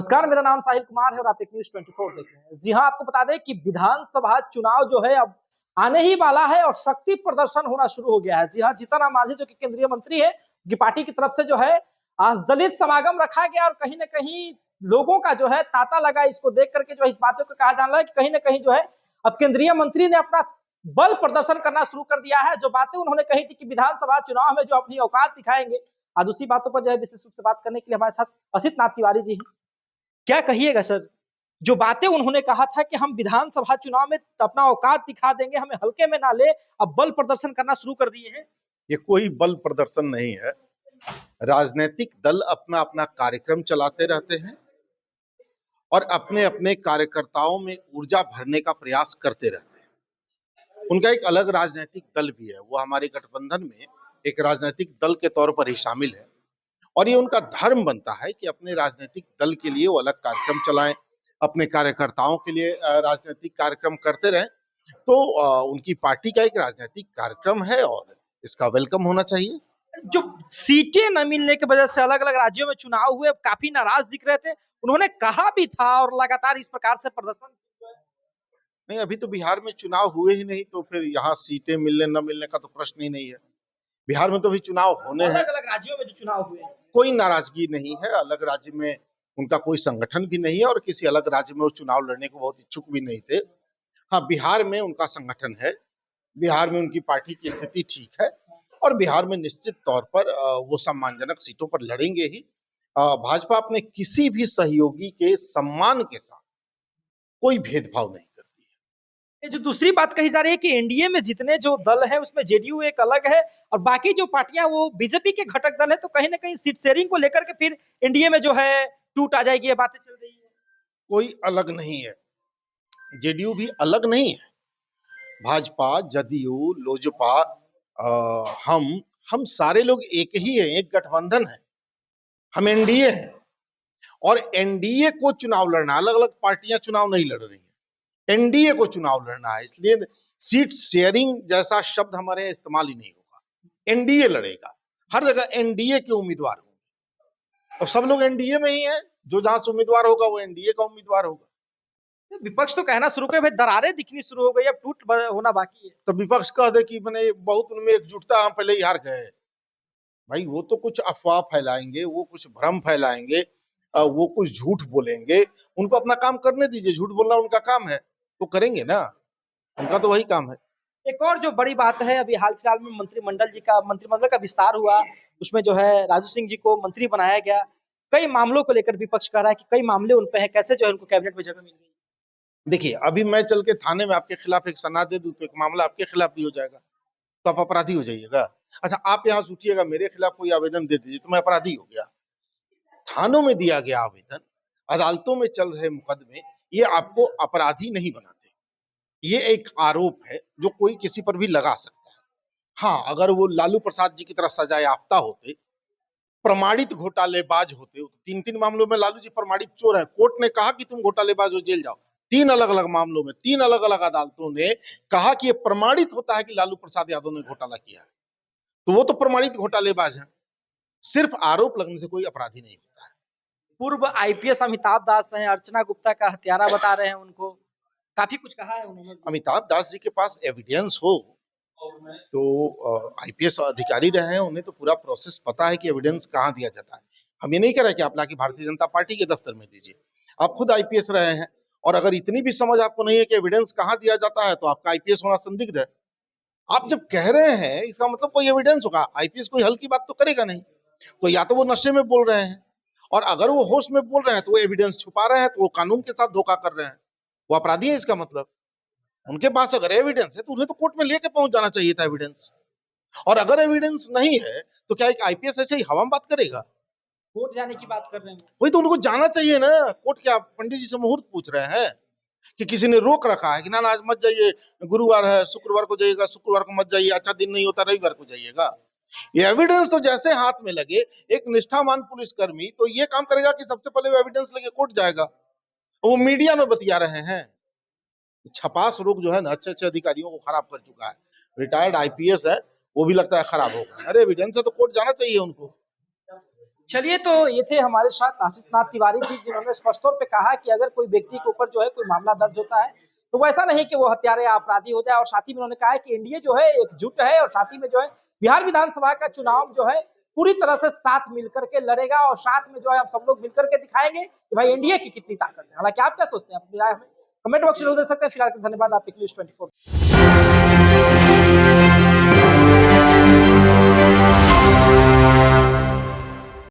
नमस्कार, मेरा नाम साहिल कुमार है और आप एक न्यूज 24 देख रहे हैं। जी हां, आपको बता दें कि विधानसभा चुनाव जो है अब आने ही वाला है और शक्ति प्रदर्शन होना शुरू हो गया है। जी हां, जीतन राम मांझी जो कि केंद्रीय मंत्री है, उनकी पार्टी की तरफ से जो है आज दलित समागम रखा गया और कहीं ना कहीं लोगों का जो है तांता लगा। इसको देख करके जो है इस बातों को कहा जा रहा है कि कहीं ना कहीं जो है अब केंद्रीय मंत्री ने अपना बल प्रदर्शन करना शुरू कर दिया है। जो बातें उन्होंने कही थी कि विधानसभा चुनाव में जो अपनी औकात दिखाएंगे, आज उसी बातों पर जो है विशेष रूप से बात करने के लिए हमारे साथ असित नाथ तिवारी जी हैं। क्या कहिएगा सर, जो बातें उन्होंने कहा था कि हम विधानसभा चुनाव में अपना औकात दिखा देंगे, हमें हल्के में ना ले, अब बल प्रदर्शन करना शुरू कर दिए हैं। ये कोई बल प्रदर्शन नहीं है। राजनीतिक दल अपना अपना कार्यक्रम चलाते रहते हैं और अपने अपने कार्यकर्ताओं में ऊर्जा भरने का प्रयास करते रहते हैं। उनका एक अलग राजनीतिक दल भी है, वो हमारे गठबंधन में एक राजनीतिक दल के तौर पर ही शामिल है और ये उनका धर्म बनता है कि अपने राजनीतिक दल के लिए वो अलग कार्यक्रम चलाएं, अपने कार्यकर्ताओं के लिए राजनीतिक कार्यक्रम करते रहें। तो उनकी पार्टी का एक राजनीतिक कार्यक्रम है और इसका वेलकम होना चाहिए। जो सीटें न मिलने की वजह से अलग अलग राज्यों में चुनाव हुए, काफी नाराज दिख रहे थे। उन्होंने कहा भी था और लगातार इस प्रकार से प्रदर्शन। नहीं, अभी तो बिहार में चुनाव हुए ही नहीं, तो फिर यहाँ सीटें मिलने न मिलने का तो प्रश्न ही नहीं है। बिहार में तो अभी चुनाव होने हैं, अलग अलग राज्यों में जो चुनाव हुए, कोई नाराजगी नहीं है। अलग राज्य में उनका कोई संगठन भी नहीं है और किसी अलग राज्य में वो चुनाव लड़ने को बहुत इच्छुक भी नहीं थे। हाँ, बिहार में उनका संगठन है, बिहार में उनकी पार्टी की स्थिति ठीक है और बिहार में निश्चित तौर पर वो सम्मानजनक सीटों पर लड़ेंगे ही। भाजपा अपने किसी भी सहयोगी के सम्मान के साथ कोई भेदभाव नहीं करती है। ये जो दूसरी बात कही जा रही है कि एनडीए में जितने जो दल है उसमें जेडीयू एक अलग है और बाकी जो पार्टियां वो बीजेपी के घटक दल है, तो कहीं ना कहीं सीट शेयरिंग को लेकर के फिर एनडीए में जो है टूट आ जाएगी, ये बातें चल रही है। कोई अलग नहीं है, जेडीयू भी अलग नहीं है। भाजपा, जदयू, लोजपा, हम सारे लोग एक ही हैं, एक गठबंधन है। हम एनडीए हैं और एनडीए को चुनाव लड़ना, अलग अलग पार्टियां चुनाव नहीं लड़ रही हैं, एनडीए को चुनाव लड़ना है। इसलिए सीट शेयरिंग जैसा शब्द हमारे यहाँ इस्तेमाल ही नहीं होगा। एनडीए लड़ेगा, हर जगह एनडीए के उम्मीदवार होंगे और सब लोग एनडीए में ही है। जो जहां से उम्मीदवार होगा वो एनडीए का उम्मीदवार होगा। विपक्ष तो कहना शुरू कर भाई दरारें दिखनी शुरू हो गई, अब टूट होना बाकी है। तो विपक्ष कह दे कि मैंने बहुत उनमें एकजुटता, हम पहले ही हार गए। भाई वो तो कुछ अफवाह फैलाएंगे, वो कुछ भ्रम फैलाएंगे, वो कुछ झूठ बोलेंगे। उनको अपना काम करने दीजिए, झूठ बोलना उनका काम है तो करेंगे ना, उनका तो वही काम है। एक और जो बड़ी बात है, अभी हाल फिलहाल में मंत्रिमंडल का विस्तार हुआ, उसमें जो है राजू सिंह जी को मंत्री बनाया गया। कई मामलों को लेकर विपक्ष कह रहा है कि कई मामले उन पे है, कैसे जो है उनको कैबिनेट में जगह मिल गई। देखिए, अभी मैं चल के थाने में आपके खिलाफ एक सनद दे दूं तो एक मामला आपके खिलाफ भी हो जाएगा, तो आप अपराधी हो जाइएगा। अच्छा, आप यहाँ से उठिएगा, मेरे खिलाफ कोई आवेदन दे दीजिए तो मैं अपराधी हो गया। थानों में दिया गया आवेदन, अदालतों में चल रहे मुकदमे, ये आपको अपराधी नहीं बनाते। ये एक आरोप है जो कोई किसी पर भी लगा सकता है। हाँ, अगर वो लालू प्रसाद जी की तरह सजा याफ्ता होते, प्रमाणित घोटालेबाज होते, तो 3-3 मामलों में लालू जी प्रमाणित चोर हैं, कोर्ट ने कहा कि तुम घोटालेबाज हो, जेल जाओ। 3 अलग अलग मामलों में 3 अलग अलग अदालतों ने कहा कि ये प्रमाणित होता है कि लालू प्रसाद यादव ने घोटाला किया है, तो वो तो प्रमाणित घोटालेबाज है। सिर्फ आरोप लगने से कोई अपराधी नहीं होता है। पूर्व आईपीएस अमिताभ दास हैं, अर्चना गुप्ता का हत्यारा बता रहे हैं उनको, काफी कुछ कहा है उन्होंने। अमिताभ दास जी के पास एविडेंस हो तो आईपीएस अधिकारी रहे हैं, उन्हें तो पूरा प्रोसेस पता है कि एविडेंस कहाँ दिया जाता है। हम ये नहीं कह रहे कि आप लाके भारतीय जनता पार्टी के दफ्तर में दीजिए, आप खुद आईपीएस रहे हैं और अगर इतनी भी समझ आपको नहीं है कि एविडेंस कहाँ दिया जाता है तो आपका आईपीएस होना संदिग्ध है। आप जब कह रहे हैं इसका मतलब कोई एविडेंस होगा। आईपीएस कोई हल्की बात तो करेगा नहीं, तो या तो वो नशे में बोल रहे हैं और अगर वो होश में बोल रहे हैं तो वो एविडेंस छुपा रहे हैं, तो वो कानून के साथ धोखा कर रहे हैं, वो अपराधी है इसका मतलब। उनके पास अगर एविडेंस है तो उन्हें तो कोर्ट में लेके पहुंच जाना चाहिए था एविडेंस। और अगर एविडेंस नहीं है तो क्या एक आईपीएस ऐसे ही हवा में बात करेगा? कोर्ट जाने की बात कर रहे हैं, वही तो उनको जाना चाहिए ना। कोर्ट क्या पंडित जी से मुहूर्त पूछ रहे हैं कि किसी ने रोक रखा है कि ना आज मत जाइए, गुरुवार है, शुक्रवार को जाइएगा, शुक्रवार को मत जाइए, अच्छा दिन नहीं होता रविवार को जाइएगा। ये एविडेंस तो जैसे हाथ में लगे एक निष्ठावान पुलिसकर्मी तो ये काम करेगा कि सबसे पहले वो एविडेंस लेके कोर्ट जाएगा। वो मीडिया में बतिया रहे हैं। छपास रोग जो है ना अच्छे अच्छे अधिकारियों को खराब कर चुका है। रिटायर्ड आईपीएस है, वो भी लगता है खराब होगा। अरे एविडेंस है तो कोर्ट जाना चाहिए उनको। चलिए, तो ये थे हमारे साथ आशीषनाथ तिवारी जी, जिन्होंने स्पष्ट तौर पे कहा कि अगर कोई व्यक्ति के ऊपर जो है कोई मामला दर्ज होता है, तो वो ऐसा नहीं कि वो हत्यारे या अपराधी हो जाए। और साथ ही में उन्होंने कहा है कि एनडीए जो है एकजुट है, और साथ ही में जो है बिहार विधानसभा का चुनाव जो है पूरी तरह से साथ मिलकर के लड़ेगा, और साथ में जो है हम सब लोग मिलकर के दिखाएंगे कि भाई एनडीए की कितनी ताकत है। हालांकि आप क्या सोचते हैं, अपनी राय हमें कमेंट बॉक्स में जरूर दे सकते हैं। फिलहाल के लिए धन्यवाद। आपके न्यूज़ 24।